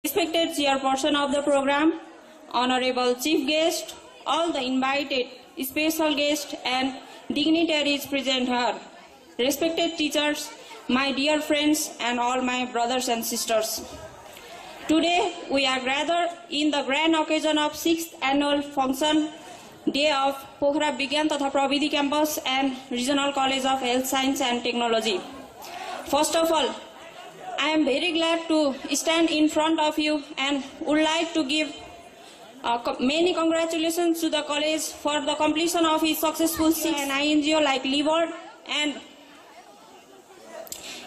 Respected chairperson of the program, honorable chief guest, all the invited special guests and dignitaries present here, respected teachers, my dear friends and all my brothers and sisters. Today we are gathered in the grand occasion of 6th annual function day of Pokhara Vigyan Tatha Pravidhi Campus and Regional College of Health Science and Technology. First of all, I am very glad to stand in front of you and would like to give many congratulations to the college for the completion of its successful 6 and INGO like LIVER, and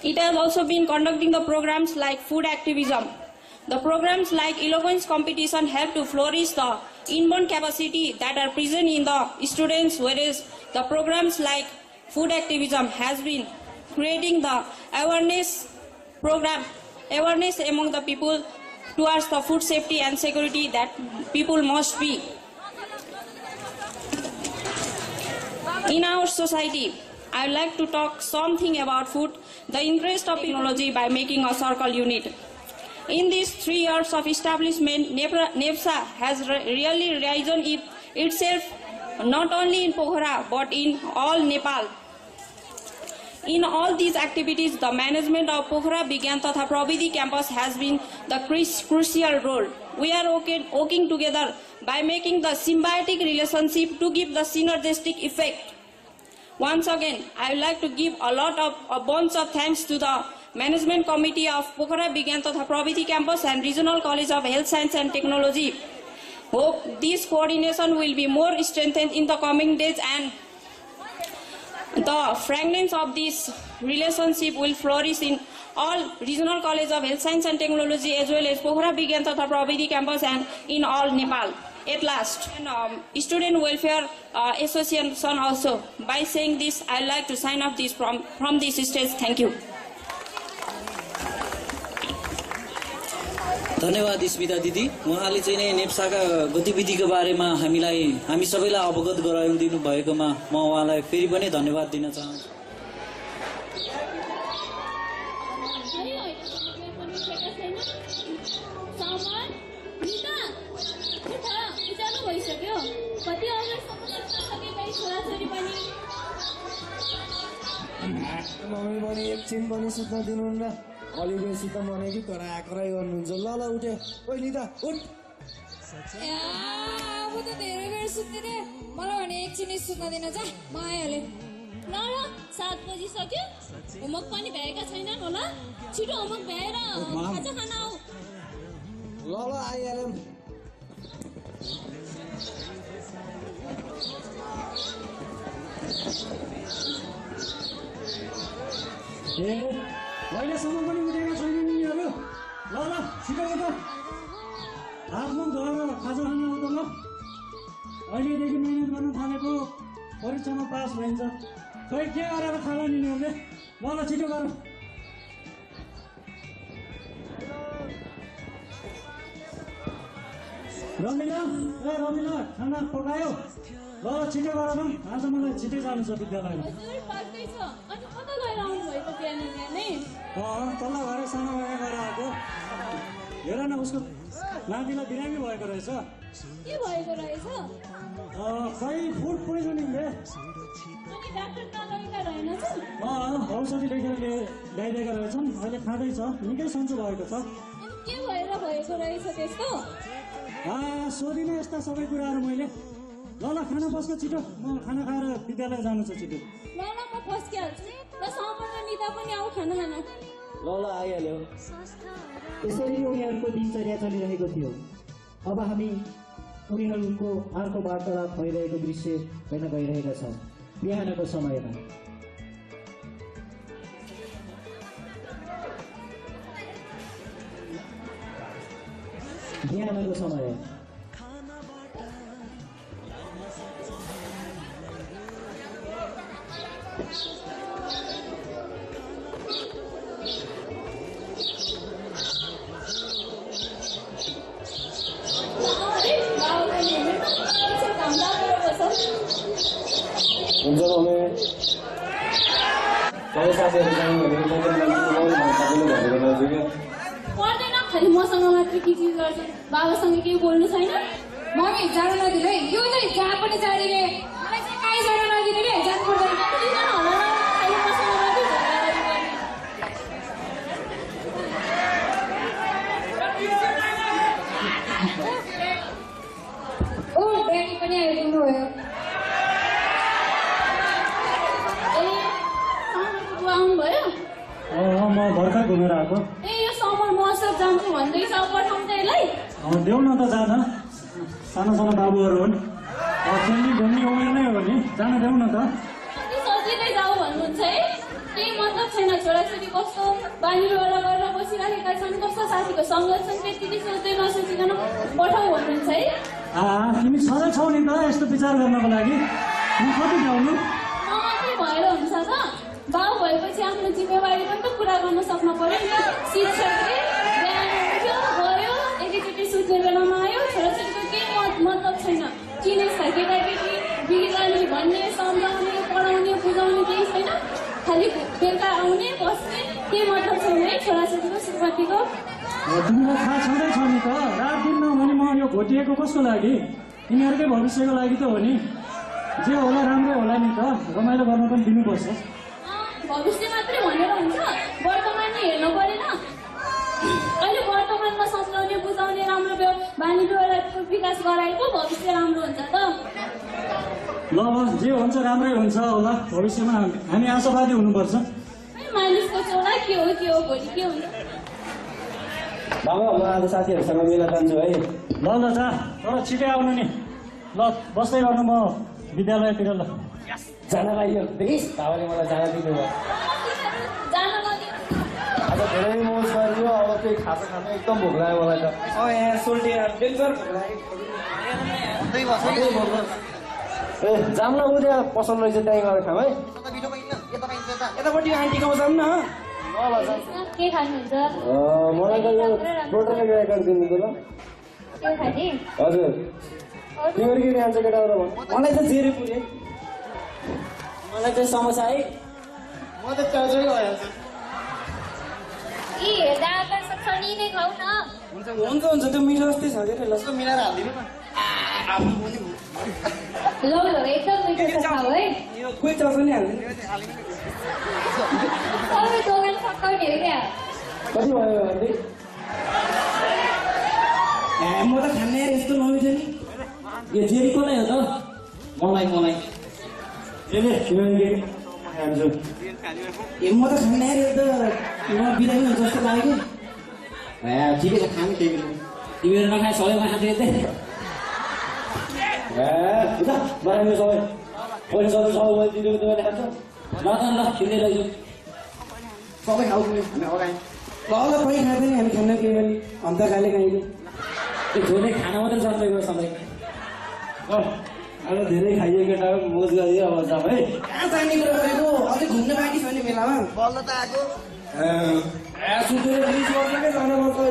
it has also been conducting the programs like food activism. The programs like eloquence competition help to flourish the inborn capacity that are present in the students, whereas the programs like food activism has been creating the awareness among the people towards the food safety and security that people must be. In our society, I would like to talk something about food, the interest of technology by making a circle unit. In these 3 years of establishment, NEPSA has really risen itself not only in Pokhara but in all Nepal. In all these activities, the management of Pokhara Vigyan Tatha Pravidhi Campus has been the crucial role. We are working together by making the symbiotic relationship to give the synergistic effect. Once again, I would like to give a bunch of thanks to the Management Committee of Pokhara Vigyan Tatha Pravidhi Campus and Regional College of Health Science and Technology. Hope this coordination will be more strengthened in the coming days and the fragrance of this relationship will flourish in all Regional College of Health Science and Technology as well as Pokhara Vigyan Tatha Pravidhi Campus and in all Nepal. At last, and Student Welfare Association also. By saying this, I would like to sign off this from this stage. Thank you. धन्यवाद स्मिता दिदी, उहाँले चाहिँ नै नेप्साका गतिविधिको बारेमा हामी सबैलाई अवगत गराइदिनु भएकोमा म उहाँलाई फेरि पनि धन्यवाद दिन चाहन्छु। मम्मी पनि एकछिन पनि सुत्न दिनुहुन्न, अलिकति सुत्न भनेको तर आक्राई गर्नुहुन्छ। ल ल उठे, ओइ निता उठ। म त धेरै बेर सुत्ने थिएँ, मलाई भने एकछिन सुत्न दिन जा, म आइहालेँ। ल 7 बजिसक्यो, होमवर्क पनि भ्याएका छैनन् होला, छिटो होमवर्क भ्याएर खाजा खान आऊ। ल ल आइहाल्यौँ। अहिलेसम्म पनि उठेका छैनन् यिनीहरू। ल ल छिटो उठ, हात मुख धोएर खाजा खान आउँदा ल। अहिलेदेखि मेहनत गर्न थालेको परीक्षामा पास भइन्छ। खै के गरेर थाला यिनीहरूले। ल ल छिटो गर। रमिला, ए रमिला, खाना पकायो? ल छिटो गर न, आज मलाई छिटै जानु छ विद्यालयमा। हजुर पाक्दै छ। अनि कता गएर आउनु भएको बिहानै बिहानै? तल्ला घरै सानो भाइ गएर आएको। हेर न उसको नातिलाई बिरामी भएको रहेछ। के भएको रहेछ? खै फुड पोइजनिङले। अनि डाक्टर कहाँ लगेका रहेनछन्? औषधि लेखेर ल्याइदिएका रहेछन्, अहिले खाँदैछ, निकै सन्चो भएको छ। अनि के भएर भएको रहेछ त्यस्तो? सोधिनँ यस्ता सबै कुराहरू मैले। ल ल खाना बस्न छिटो, म खाना खाएर विद्यालय जानु छ छिटो। ल ल म फस्किहाल्छु। ल समर र निता पनि आऊ खाना खान। ल ल आइहाल्यो। यसरी उनीहरूको दिनचर्या चलिरहेको थियो। अब हामी उनीहरूको अर्को वार्तालाप भइरहेको दृश्य हेर्न गइरहेका छौँ। बिहानको समयमा हुन्छ मम्मी। सबै साथीहरू जानु भनेको सबैले भनेको रहेछ क्या। पर्दैन खालि मसँग मात्रै किचिज गर्छ बाबासँग केही बोल्नु छैन मम्मी जान नदिनु है यो चाहिँ जहाँ पनि जाने मलाई चाहिँ कहीँ जान नदिनु रे जानु पर्दैन कतिजना होला र खालि मसँग मात्रै झगडा गर्ने ओ ड्याडी पनि आइपुग्नु भयो आउनुभयो म भर्खर घुमेर आएको ए यो समर महोत्सव जान्छु भन्दैछ पठाउँछ यसलाई देऊ न त जान सानो सानो बाबुहरू हुन् खेल्ने घुम्ने उमेर नै हो नि जान देऊ न त कति सजिलै जाऊ भन्नुहुन्छ है केही मतलब छैन छोराछोरी कस्तो बानी बेहोरा गरेर बसिरहेका छन् कस्तो साथीको सङ्गत छन् त्यति सोच्दै नसोचिकन पठाऊ भन्नुहुन्छ है तिमी सधैँ छौ नि त यस्तो विचार गर्नको लागि कति भ्याउनु म मात्रै भएर हुन्छ त बाउ भएपछि आफ्नो जिम्मेवारी पनि त पुरा गर्न सक्नु पर्यो नि शिक्षकले बिहान उठ्यो गयो एकैचोटि सुत्ने बेलामा आयो छोराछोरीको केही मतलब छैन चिनेछ केटाकेटी बिग्रिलाने भन्ने सम्झाउने पढाउने बुझाउने केही छैन खालि बेलुका आउने बस्ने केही मतलब छैन है छोराछोरीको श्रीमतीको तिमीलाई थाहा छँदैछ नि त रात दिन नभने म यो घोटिएको कसको लागि तिनीहरूकै भविष्यको लागि त हो नि जे होला राम्रै होला नि त रमाइलो गर्न पनि दिनुपर्छ भविष्य मात्रै भनेर हुन्छ वर्तमान नै हेर्नु परेन अहिले वर्तमानमा सम्झाउने बुझाउने राम्रो बानी बेहोराको विकास गराएको भविष्य राम्रो हुन्छ त ल जे हुन्छ राम्रै हुन्छ होला भविष्यमा हामी आशावादी हुनुपर्छ मानिसको चोला के हो भोलि के हुन्छ बाबा म आज साथीहरूसँग मेला जान्छु है ल जा तर छिटै आउनु नि ल बस्दै गर्नु म विद्यालयतिर ल जान लाग्यो देखिस् बाबाले मलाई जान दिनुभयो जान नदिनु आज धेरै मोज गरियो अब केही खाजा खानु एकदम भोक लाग्यो मलाई त यहाँ सोल्टी डेन्जर भोक लाग्यो ए जाऊँ न ऊ त्यहाँ पसल रहेछ त्यहीँ गएर खाऊँ है यतापट्टि आन्टीकोमा जाऊँ न ल जाऊँ के खानुहुन्छ मलाई त यो प्रोटोले गएर दिनु ल के खाने हजुर तिमीहरू के खान्छ केटाहरू मलाई त जेरी पुरे मलाई चाहिँ समोसा है म त चाउचाउ भइहाल्छ यी हेर्दा आकर्षक छ नि नै खाऊ न हुन्छ हुन्छ त्यो मिठो जस्तै छ कि ल मिलाएर हालिदिनु न ल एकदम मिठो छ खाऊ है यो कोही चाउचाउ नि हालिदिनु सबै दोकान सकाउने हो क्या कति भयो आन्टी म त खाने यार यस्तो नमिठो नि यो जेरी कसलाई हो त मलाई म त खाने यार यो त म बिरामी हुन्छ जस्तो लाग्यो कि ठिकै छ खानु केही तिमीहरू नखाए सबैमा खाँदै थिएँ बिरामी सबै पैसा सबै मैले दिनु तपाईँले खान्छ ल किन्दै लैजाउँ सबै खाऊ हामी अगाएँ ल कोही खाँदैन हामी खान्न केही पनि अन्त खाले खाइदियो त्यो छोरी खाना मात्रै चल्दै सधैँ अब धेरै खाइयो केटा मोज गरियो अब जाऊ है कहाँ जाने कुरा गरेको अझै घुम्न बाँकी छ नि मेलामा बल्ल त आएको सुतेर रिस गर्छकै जानुपर्छ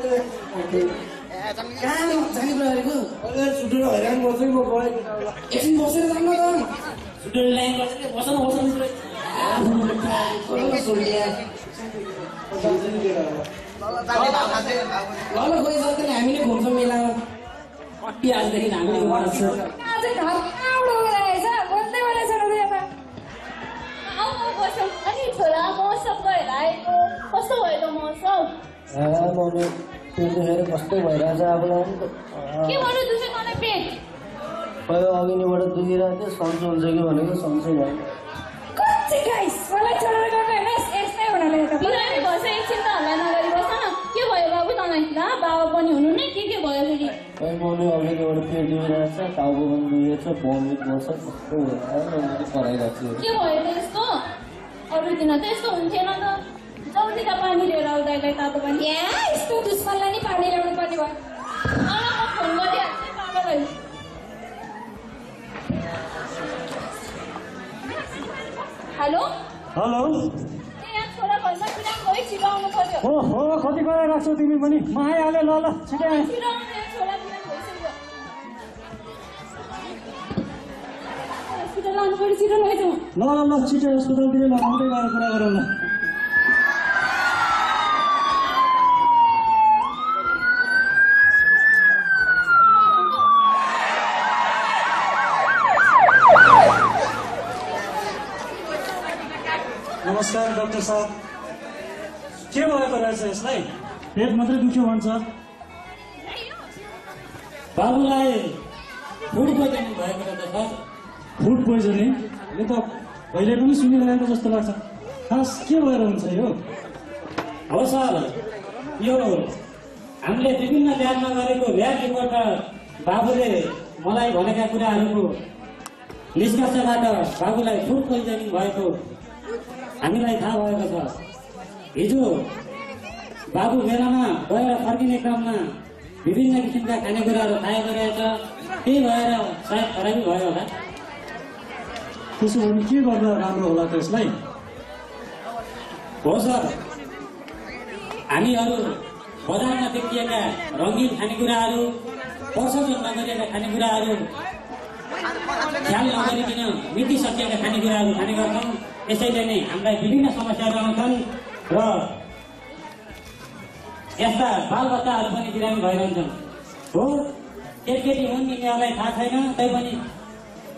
कहाँ जाने कुरा गरेको सुतेर हैरान गर्छ म गएँ एकछिन बसेर जान्न त छुट्टै ल्याङ गर्छ कि बस्नु ल कोही सक्दैन हामीले घुम्छौँ मेलामा कति आजदेखि हामीले घुमाएको छ आज घर आउनु रहेछ बोल्दै बोलेछ र आउनु बस्छौँ अनि छोरा महोत्सव गएर आएको कस्तो भयो त महोत्सव कस्तो भइरहेछ अब के भन्नु दुखेको नै पेट पहिला अघिनिबाट दुखिरहेको थियो सन्चो हुन्छ कि भनेको सन्चै भयो कति गाइस मलाई छोडेर गर्नु होइन यस्तै हुनाले त बिरामी भएछ एकछिन त हल्ला नगरी बस्छ न के भयो बाबु तँलाई ल बाबा पनि हुनु नै के भयो फेरि खै मैले अघिनिबाट पेट दुखिरहेको छ टाउको पनि दुखेको छ भमिट गर्छ कस्तो कराइरहेको छु के भयो त यस्तो अरू दिन त यस्तो हुन्थेन त जल्दी त पानी लिएर आउँदाखेरि तातो पानी यहाँ यस्तो दुश्मनलाई नि पानी ल्याउनु पर्ने भयो म फोन गरिहाल्छु बाबालाई हेलो हेलो यहाँ छोरा घरमा बिरामी भयो छिटो आउनु पर्यो हो कति गराइरहेको छौ तिमी पनि म आइहालेँ ल छिटै आएँ छिटो आउनु छोरा बिरामी भइसक्यो हस्पिटल लानु पर्यो छिटो लैजाउँ ल छिटो अस्पतालतिर लगाउँदै गएर कुरा गरौँ न नमस्कार डाक्टर साहब, के भएको रहेछ यसलाई? पेट मात्रै दुख्यो भन्छ। बाबुलाई फुड पोइजनिङ भएको रहेछ सर। Food poisoning? यो त पहिले पनि सुनिरहेको जस्तो लाग्छ। खास के भएर हुन्छ यो? हो सर, यो हामीले विभिन्न ल्याबमा गरेको ल्याब रिपोर्टमा बाबुले मलाई भनेका कुराहरूको निष्कर्षबाट बाबुलाई फुड पोइजनिङ भएको हामीलाई थाहा भएको छ। हिजो बाबु मेलामा गएर फर्किने क्रममा विभिन्न किसिमका खानेकुराहरू खाएको रहेछ, त्यही भएर सायद खराबी भयो होला। त्यसो भने के गर्दा राम्रो होला त यसलाई? हो सर, हामीहरू बजारमा देखिएका रङ्गीन खानेकुराहरू, प्रशोधन नगरिएका खानेकुराहरू, ख्याल नगरिकन मिति सकिएका खानेकुराहरू खाने गर्छौँ। यसैले नै हामीलाई विभिन्न समस्याहरू आउँछन् र यस्ता बालबच्चाहरू पनि बिरामी भइरहन्छन्। हो, केटी हुन्, यिनीहरूलाई थाहा छैन, तैपनि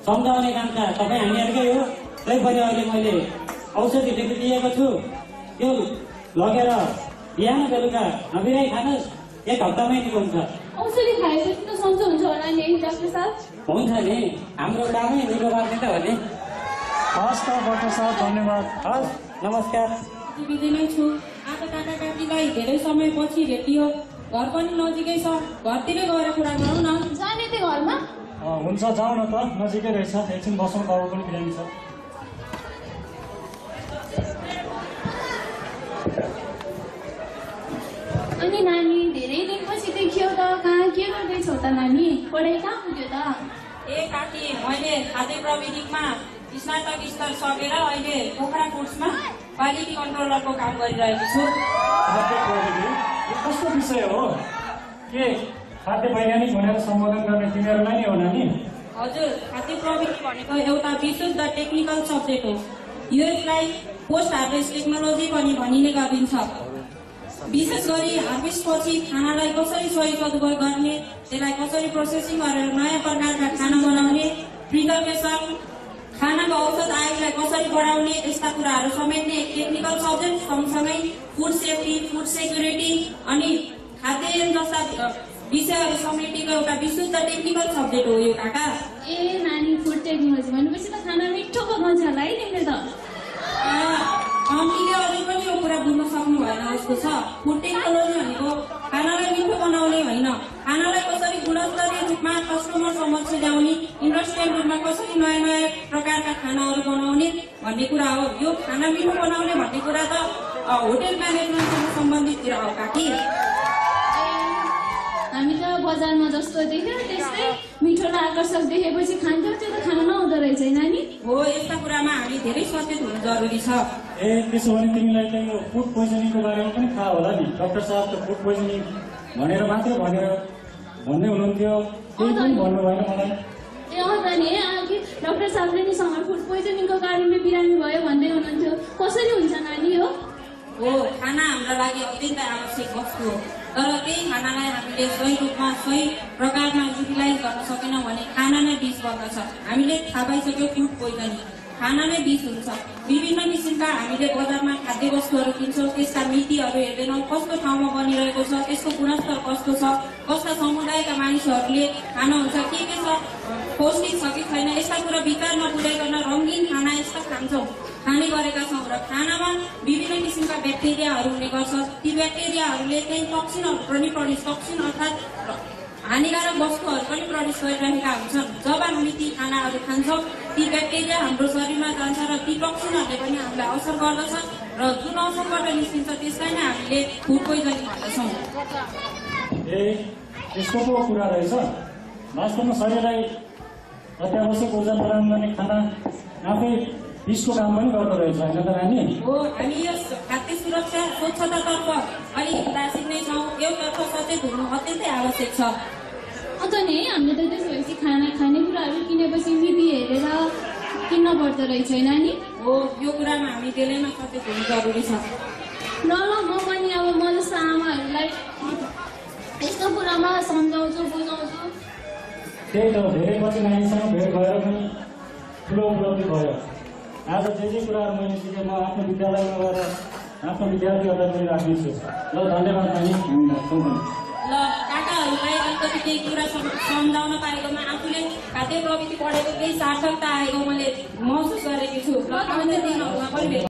सम्झाउने काम त तपाईँ हामीहरूकै हो। तैपनि अहिले मैले औषधि लेखिदिएको छु, त्यो लगेर बिहान बेलुका नबिराई खानुहोस्, 1 हप्तामै निको हुन्छ। औषधि खाएपछि त सन्चो हुन्छ होला नि डाक्टर साहब? हुन्छ नि, हाम्रो कामै निको गर्ने त हो नि। हस् त डाक्टर साहब, धन्यवाद। हस्, नमस्कार। बिजी नै छु। आज काका काकीलाई धेरै समयपछि भेटियो। घर पनि नजिकै छ, घरतिरै गएर कुरा गरौँ न। जाने त्यो घरमा? हुन्छ, जाउँ न त, नजिकै रहेछ। एकछिन बसौँ, बाबु पनि बिरामी छ। अनि नानी धेरै दिनपछि देखियो त, कहाँ के गर्दैछौ त नानी? पढाइ कहाँ पुग्यो त? ए काकी, मैले खाद्य प्रविधिमा स्नातक स्तर सकेर अहिले पोखरा फुड्समा क्वालिटी कन्ट्रोलरको काम गरिरहेको छु। खाद्य प्रविधि यो कस्तो विषय हो? के खाद्य वैज्ञानिक भनेर सम्बोधन गर्ने तिमीहरूलाई नै हो नानी? हजुर, खाद्य प्रविधि भनेको एउटा विशुद्ध टेक्निकल सब्जेक्ट हो। यसलाई पोस्ट हार्भेस्ट टेक्नोलोजी पनि भनिने गरिन्छ। विशेष गरी हार्भेस्टपछि खानालाई कसरी सही सदुपयोग गर्ने, त्यसलाई कसरी प्रोसेसिङ गरेर नयाँ प्रकारका खाना बनाउने, प्रिजर्भेसन, खानाको औषध आयोगलाई कसरी बढाउने, यस्ता कुराहरू समेट्ने एक टेक्निकल सब्जेक्ट। सँगसँगै फुड सेफ्टी, फुड सेक्युरिटी अनि खाद्यान्न जस्ता विषयहरू समेटेको एउटा विशुद्ध टेक्निकल सब्जेक्ट हो यो काका। ए नानी, फुड टेक्नोलोजी भनेपछि त खाना मिठो पकाउँछ होला है तिमीले त? हामीले अझै पनि यो कुरा बुझ्न सक्नु भएन जस्तो छ। फुड टेक्नोलोजी भनेको खानालाई मिठो बनाउने होइन, खानालाई कसरी गुणस्तरीय रूपमा कस्टमर समक्ष ल्याउने, इन्डस्ट्रियल रूपमा कसरी नयाँ नयाँ प्रकारका खानाहरू बनाउने भन्ने कुरा हो। यो खाना मिठो बनाउने भन्ने कुरा त होटेल म्यानेजमेन्टसँग सम्बन्धित कुरा हो काकी। हामी त बजारमा जस्तो देख्यो त्यस्तै मिठो र आकर्षक देखेपछि खान्छौँ, त्यो त खाना नहुँदो रहेछ है नानी? हो, यस्ता कुरामा हामी धेरै सचेत हुनु जरुरी छ। ए त्यसो भने तिमीलाई त यो फुड पोइजनिङको बारेमा पनि थाहा होला नि? डाक्टर साहब त फुड पोइजनिङ भनेर मात्र भन्दै हुनुहुन्थ्यो, केही पनि भन्नु भएन मलाई। ए अँ त नि, अघि डाक्टर साहबले नि सँग फुड पोइजनिङको कारणले बिरामी भयो भन्दै हुनुहुन्थ्यो। कसरी हुन्छ नानी हो? हो, खाना हाम्रो लागि अत्यन्तै आवश्यक वस्तु हो, तर त्यही खानालाई हामीले सही रूपमा सही प्रकारमा युटिलाइज गर्न सकेनौँ भने खाना नै विष बन्दछ। हामीले थाहा पाइसक्यो फुड पोइजनिङ खाना नै विष हुन्छ। विभिन्न किसिमका हामीले बजारमा खाद्य वस्तुहरू किन्छौँ, त्यसका मितिहरू हेर्दैनौँ, कस्तो ठाउँमा बनिरहेको छ, त्यसको गुणस्तर कस्तो छ, कस्ता समुदायका मानिसहरूले खानुहुन्छ, के छ, पौष्टिक छ कि छैन, यस्ता कुरा विचार नपुर्याइकन रङ्गीन खाना यस्ता खाने गरेका छौँ र खानामा विभिन्न किसिमका ब्याक्टेरियाहरू हुने गर्छ। ती ब्याक्टेरियाहरूले चाहिँ टक्सिनहरू पनि टक्सिन अर्थात् हानिकारक वस्तुहरू पनि प्रड्युस गरिरहेका हुन्छन्। जब हामी ती खानाहरू खान्छौँ, ती ब्याक्टेरिया हाम्रो शरीरमा जान्छ र ती टक्सिनहरूले पनि हामीलाई असर गर्दछ र जुन असरबाट निस्किन्छ त्यसलाई नै हामीले फुड पोइजनिङ भन्दछौँ। ए यस्तो पो कुरा रहेछ। वास्तवमा शरीरलाई अत्यावश्यक ऊर्जा प्रदान गर्ने खाना आफै विषको काम पनि गर्दो रहेछ होइन त नानी? हो, हामी यस खाद्य सुरक्षा स्वच्छतातर्फ अलिक उदासीन नै छौँ। यसतर्फ सचेत हुनु अत्यन्तै आवश्यक छ। अन्त नि हामीले त त्यसो भएपछि खानेकुराहरू किनेपछि मिति हेरेर किन्न पर्दो रहेछ है नानी? हो, यो कुरामा हामी त्यसैमा सचेत हुनु जरुरी छ। ल म पनि अब म जस्तो आमाहरूलाई यस्तो कुरामा सम्झाउँछु, बुझाउँछु। त्यही त, धेरै पछि नानीसँग भेट भएर पनि ठुलो उपलब्धि भयो। आज जे कुराहरू मैले सिकेँ म आफ्नो विद्यालयमा गएर आफ्नो विद्यार्थीहरूलाई पनि राख्नेछु। ल धन्यवाद नानी, हामी राख्छौँ। ल काकाहरूलाई अलिकति केही कुरा सम्झाउन पाएकोमा आफूले खाद्य प्रवृत्ति पढेको केही सार्थकता आएको मैले महसुस गरेकी छु। ल आउने दिनहरूमा पनि